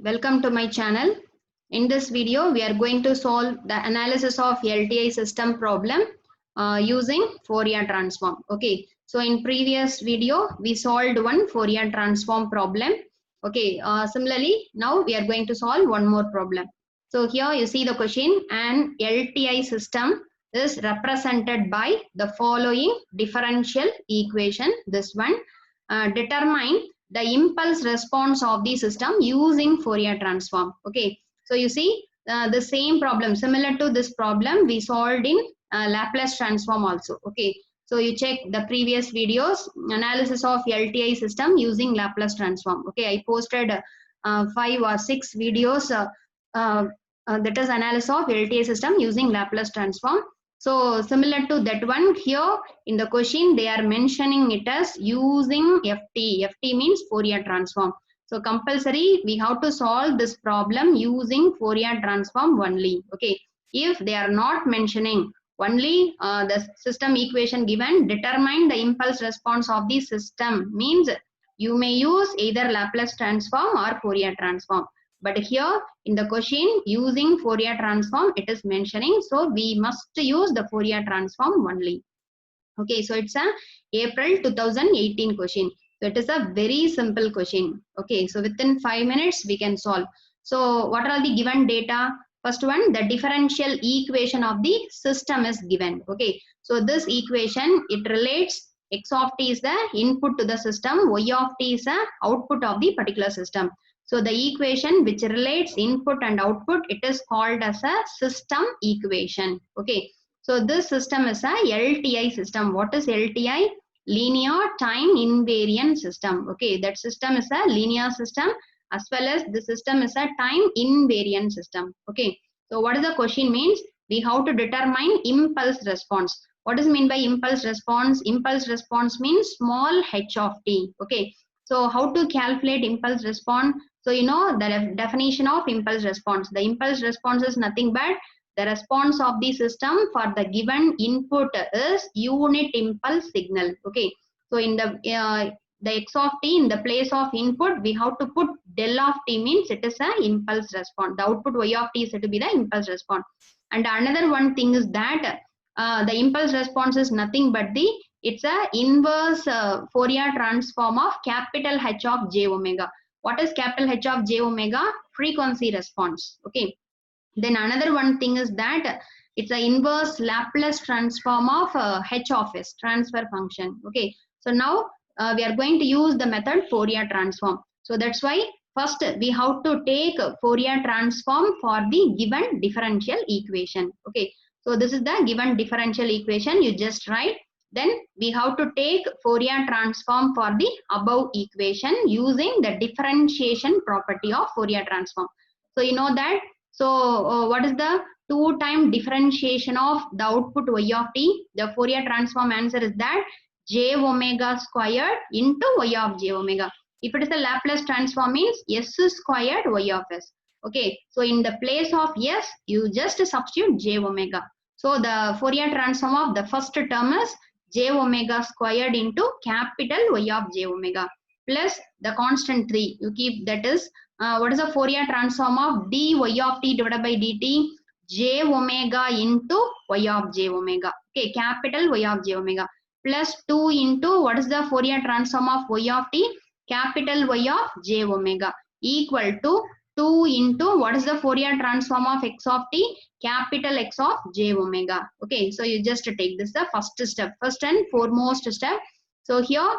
Welcome to my channel. In this video, we are going to solve the analysis of LTI system problem using Fourier transform. Okay, so in previous video, we solved one Fourier transform problem. Okay, similarly, now we are going to solve one more problem. So here you see the question, an LTI system is represented by the following differential equation. This one, determine the impulse response of the system using Fourier transform. Okay, so you see the same problem, similar to this problem, we solved in Laplace transform also. Okay, so you check the previous videos, analysis of LTI system using Laplace transform. Okay, I posted 5 or 6 videos that is analysis of LTI system using Laplace transform. So similar to that one, here in the question they are mentioning it as using FT. FT means Fourier transform. So compulsory we have to solve this problem using Fourier transform only. Okay, if they are not mentioning only the system equation given, determine the impulse response of the system, means you may use either Laplace transform or Fourier transform. But here in the question using Fourier transform it is mentioning, so we must use the Fourier transform only. Okay, so it's a April 2018 question. So it is a very simple question. Okay, so within 5 minutes we can solve. So what are the given data? First one, the differential equation of the system is given. Okay, so this equation, it relates x of t is the input to the system, y of t is the output of the particular system. So the equation which relates input and output, it is called as a system equation. Okay, so this system is a LTI system. What is LTI? Linear time invariant system. Okay, that system is a linear system as well as the system is a time invariant system. Okay, so what is the question means? We have to determine impulse response. What does mean by impulse response? Impulse response means small h of t. Okay, so how to calculate impulse response? So you know the definition of impulse response. The impulse response is nothing but the response of the system for the given input is unit impulse signal. Okay, so in the x of t, in the place of input we have to put del of t, means it is a impulse response. The output y of t is said to be the impulse response. And another one thing is that the impulse response is nothing but it's a inverse Fourier transform of capital H of j omega. What is capital H of j omega? Frequency response. Okay, then another one thing is that it's an inverse Laplace transform of h of s, transfer function. Okay, so now we are going to use the method Fourier transform. So that's why first we have to take Fourier transform for the given differential equation. Okay, so this is the given differential equation, you just write. Then we have to take Fourier transform for the above equation using the differentiation property of Fourier transform. So you know that. So what is the 2-time differentiation of the output y of t? The Fourier transform answer is that j omega squared into y of j omega. If it is a Laplace transform means s squared y of s. Okay, so in the place of s, you just substitute j omega. So the Fourier transform of the first term is j omega squared into capital Y of j omega plus the constant 3. You keep, that is what is the Fourier transform of dy of t divided by dt? J omega into y of j omega. Okay, capital Y of j omega plus 2 into what is the Fourier transform of y of t? Capital Y of j omega equal to 2 into what is the Fourier transform of x of t? Capital X of j omega. Okay, so you just take this the first step, first and foremost step. So here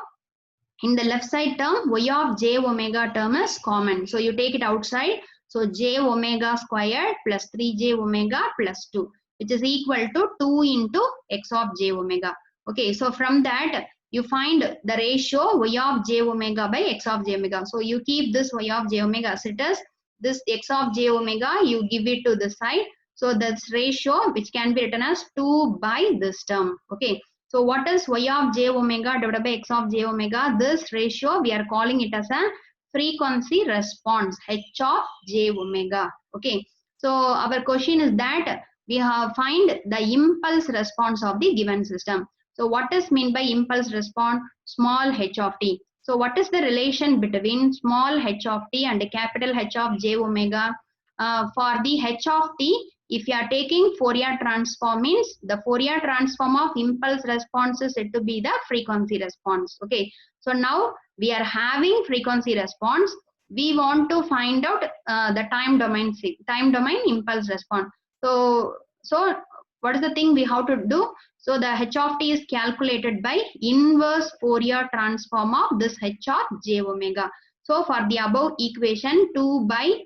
in the left side term, y of j omega term is common. So you take it outside. So j omega squared plus 3j omega plus 2, which is equal to 2 into x of j omega. Okay, so from that you find the ratio y of j omega by x of j omega. So you keep this y of j omega as it is. This x of j omega, you give it to the side. So that's ratio which can be written as 2 by this term. Okay, so what is y of j omega divided by x of j omega? This ratio we are calling it as a frequency response, h of j omega. Okay, so our question is that we have find the impulse response of the given system. So what is mean by impulse response? Small h of t. So what is the relation between small h of t and capital H of j omega? For the h of t, if you are taking Fourier transform, means the Fourier transform of impulse response is said to be the frequency response. Okay, so now we are having frequency response. We want to find out the time domain impulse response. So what is the thing we have to do? So the h of t is calculated by inverse Fourier transform of this h of j omega. So for the above equation, 2 by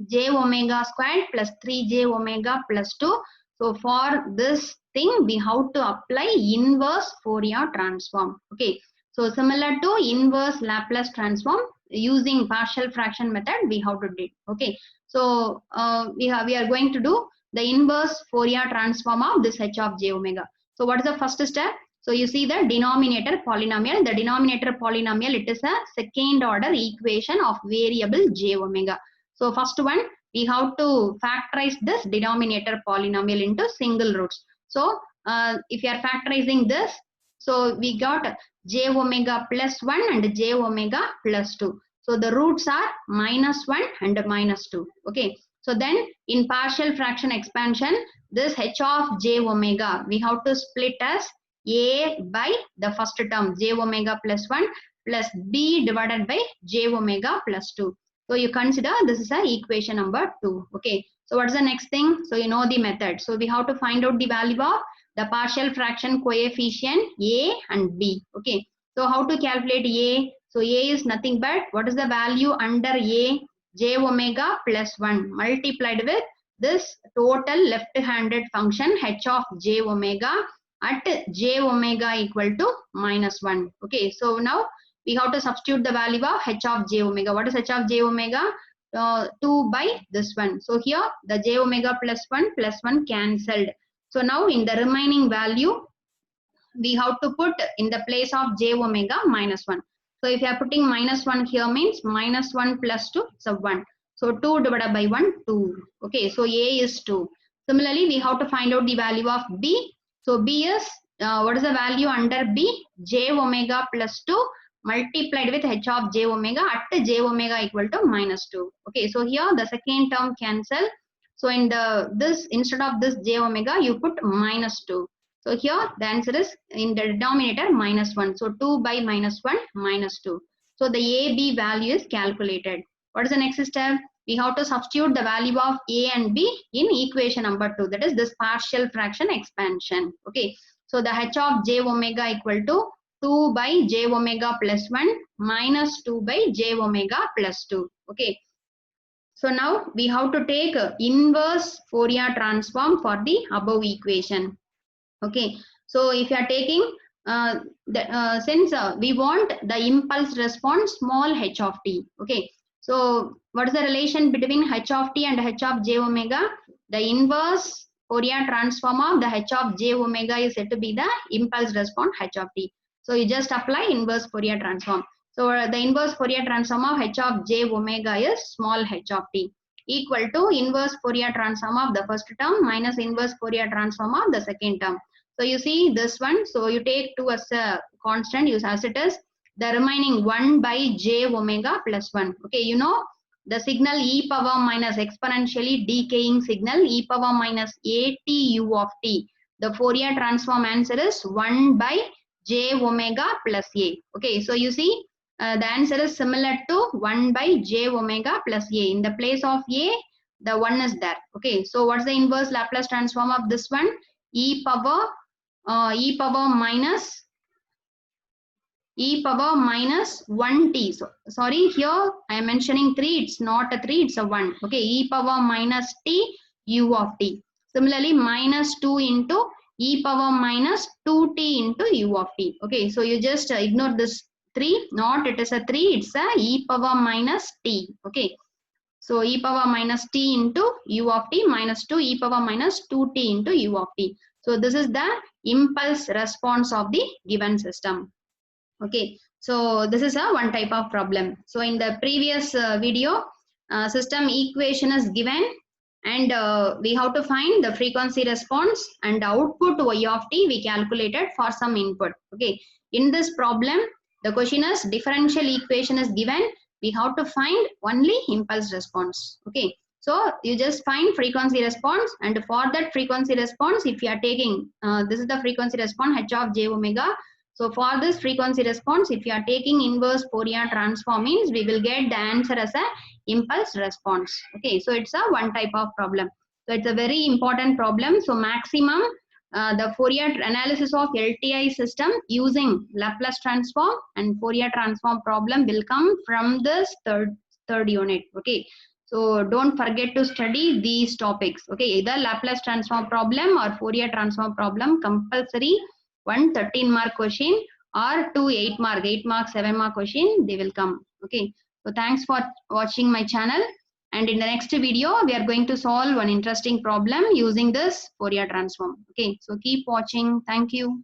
j omega squared plus 3j omega plus 2. So for this thing, we have to apply inverse Fourier transform. Okay. So similar to inverse Laplace transform, using partial fraction method, we have to do it. Okay. So we are going to do the inverse Fourier transform of this h of j omega. So what is the first step? So you see the denominator polynomial. The denominator polynomial, it is a second order equation of variable j omega. So first one, we have to factorize this denominator polynomial into single roots. So if you are factorizing this, so we got j omega plus 1 and j omega plus 2. So the roots are minus 1 and minus 2. Okay. So then in partial fraction expansion, this h of j omega, we have to split as a by the first term j omega plus 1 plus b divided by j omega plus 2. So you consider this is a equation number 2. Okay. So what's the next thing? So you know the method. So we have to find out the value of the partial fraction coefficient a and b. Okay. So how to calculate a? So a is nothing but what is the value under a? J omega plus 1 multiplied with this total left-handed function h of j omega at j omega equal to minus 1. Okay. So now we have to substitute the value of h of j omega. What is h of j omega? 2 by this one. So here the j omega plus 1 cancelled. So now in the remaining value, we have to put in the place of j omega minus 1. So if you are putting minus 1 here, means minus 1 plus 2, so 1. So 2 divided by 1, 2. Okay, so a is 2. Similarly, we have to find out the value of b. So b is, what is the value under b? J omega plus 2 multiplied with h of j omega at j omega equal to minus 2. Okay, so here the second term cancel. So in this, instead of this j omega, you put minus 2. So here the answer is in the denominator minus 1. So 2 by minus 1 minus 2. So the AB value is calculated. What is the next step? We have to substitute the value of A and B in equation number 2. That is this partial fraction expansion. Okay. So the h of j omega equal to 2 by j omega plus 1 minus 2 by j omega plus 2. Okay. So now we have to take inverse Fourier transform for the above equation. Okay, so if you are taking since we want the impulse response small h of t. Okay, so what is the relation between h of t and h of j omega? The inverse Fourier transform of the h of j omega is said to be the impulse response h of t. So you just apply inverse Fourier transform. So the inverse Fourier transform of h of j omega is small h of t equal to inverse Fourier transform of the first term minus inverse Fourier transform of the second term. So you see this one, so you take 2 as a constant, use as it is, the remaining 1 by j omega plus 1. Okay, you know the signal e power minus exponentially decaying signal e power minus a t u of t. The Fourier transform answer is 1 by j omega plus a. Okay, so you see the answer is similar to 1 by j omega plus a. In the place of a, the 1 is there. Okay, so what's the inverse Laplace transform of this one? E power minus 1t. So sorry, here I am mentioning 3. It's not a 3, it's a 1. Okay, e power minus t u of t. Similarly, minus 2 into e power minus 2t into u of t. Okay, so you just ignore this 3. Not it is a 3, it's a e power minus t. Okay, so e power minus t into u of t minus 2 e power minus 2t into u of t. So this is the impulse response of the given system. Okay, so this is a one type of problem. So in the previous video, system equation is given and we have to find the frequency response and output y of t we calculated for some input. Okay, in this problem The question is differential equation is given. We have to find only impulse response. Okay. So you just find frequency response, and for that frequency response, if you are taking, this is the frequency response h of j omega. So for this frequency response, if you are taking inverse Fourier transform, means we will get the answer as a impulse response. Okay, so it's a one type of problem. So it's a very important problem. So maximum the Fourier analysis of LTI system using Laplace transform and Fourier transform problem will come from this third unit. Okay, so don't forget to study these topics. Okay, either Laplace transform problem or Fourier transform problem, compulsory 1 13-mark question or 2 8-mark 7-mark question, they will come. Okay, so thanks for watching my channel, and in the next video we are going to solve one interesting problem using this Fourier transform. Okay, so keep watching. Thank you.